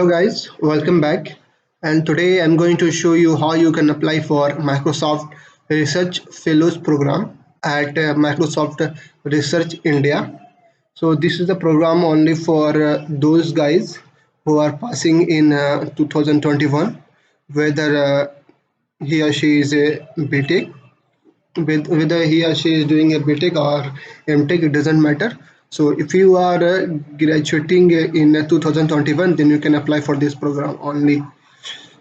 Hello guys, welcome back. And today I'm going to show you how you can apply for Microsoft Research Fellows Program at Microsoft Research India. So this is the program only for those guys who are passing in 2021, whether he or she is a BTech, whether he or she is doing a BTech or MTech, it doesn't matter. So if you are graduating in 2021, then you can apply for this program only.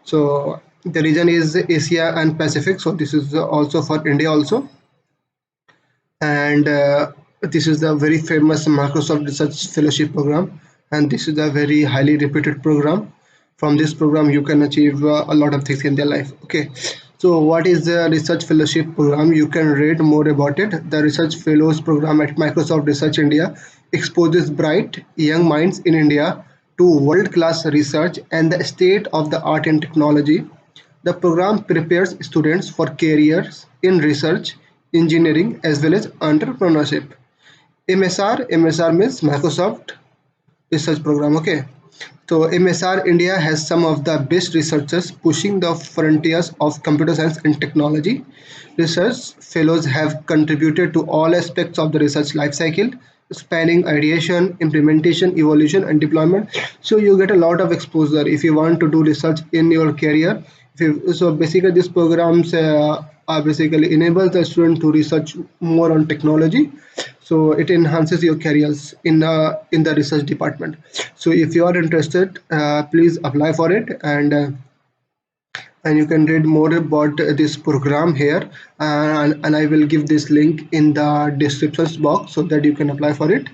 So the region is Asia and Pacific. So this is also for India also, and this is the very famous Microsoft Research Fellowship program, and this is a very highly reputed program. From this program, you can achieve a lot of things in their life. Okay, so what is the Research Fellowship program? You can read more about it. The Research Fellows program at Microsoft Research India exposes bright young minds in India to world-class research and the state of the art and technology. The program prepares students for careers in research, engineering, as well as entrepreneurship. MSR means Microsoft Research Program. Okay. So MSR India has some of the best researchers pushing the frontiers of computer science and technology. Research fellows have contributed to all aspects of the research life cycle, spanning ideation, implementation, evolution, and deployment. So you get a lot of exposure if you want to do research in your career. So basically, these programs are basically enable the student to research more on technology, so it enhances your careers in the research department. So if you are interested, please apply for it, and you can read more about this program here, and I will give this link in the descriptions box so that you can apply for it.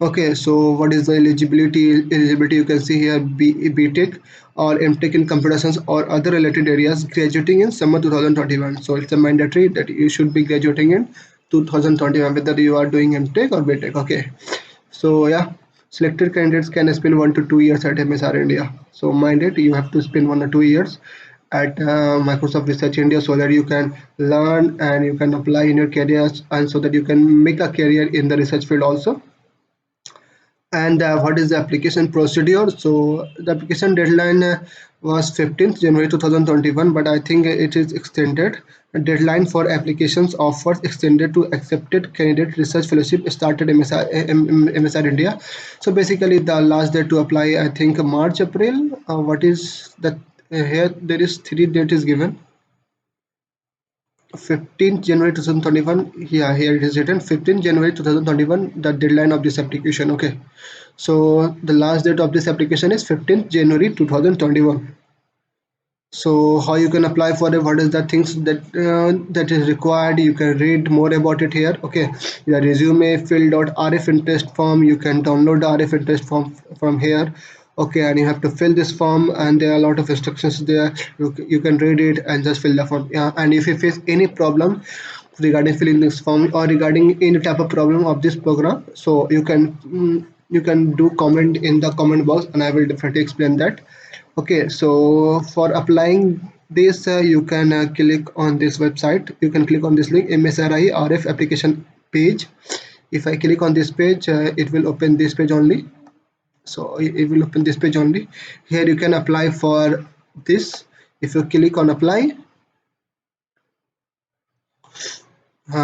Okay, so what is the eligibility? You can see here BTech or MTech in computer science or other related areas graduating in summer 2021. So it's a mandatory that you should be graduating in 2021, whether you are doing MTech or BTech. Okay, so yeah, selected candidates can spend 1 to 2 years at MSR India. So mind it, you have to spend 1 or 2 years at Microsoft Research India so that you can learn and you can apply in your careers, and so that you can make a career in the research field also. And what is the application procedure? So the application deadline was 15th January 2021, but I think it is extended. The deadline for applications offers extended to accepted candidate research fellowship started MSR India. So basically the last day to apply, I think March April. What is that? Here there is 3 date is given: 15th January 2021. Yeah, here it is written 15th January 2021, the deadline of this application. Okay, so the last date of this application is 15th January 2021. So how you can apply for it, what is the things that is required, you can read more about it here. Okay, your resume, fill out RF interest form, you can download the RF interest form from here. Okay, and you have to fill this form, and there are a lot of instructions there. You can read it and just fill the form. Yeah, and if you face any problem regarding filling this form or regarding any type of problem of this program, so you can do comment in the comment box, and I will definitely explain that. Okay, so for applying this, you can click on this website. You can click on this link, MSRI RF application page. If I click on this page, it will open this page only. So it will open this page only. Here you can apply for this. If you click on apply,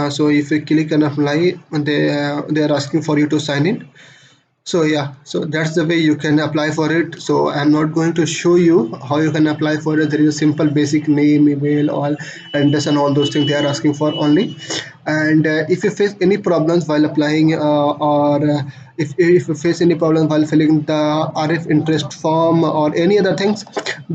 so if you click on apply, they are asking for you to sign in. So yeah, so that's the way you can apply for it. So I'm not going to show you how you can apply for it. There is a simple basic name, email, all address, and all those things they are asking for only. And if you face any problems while applying, or if you face any problem while filling the RF interest form or any other things,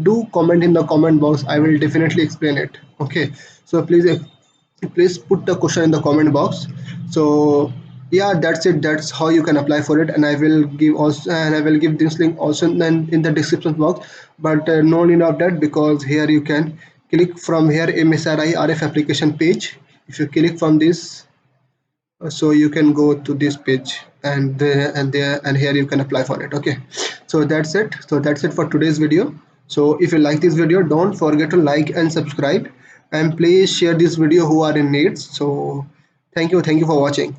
do comment in the comment box. I will definitely explain it. Okay, so please put the question in the comment box. So yeah, that's it. That's how you can apply for it, and I will give this link also then in the description box. But no need of that, because here you can click from here, MSRI RF application page. If you click from this, so you can go to this page, and here you can apply for it. Okay, so that's it for today's video. So if you like this video, don't forget to like and subscribe, and please share this video who are in need. So thank you for watching.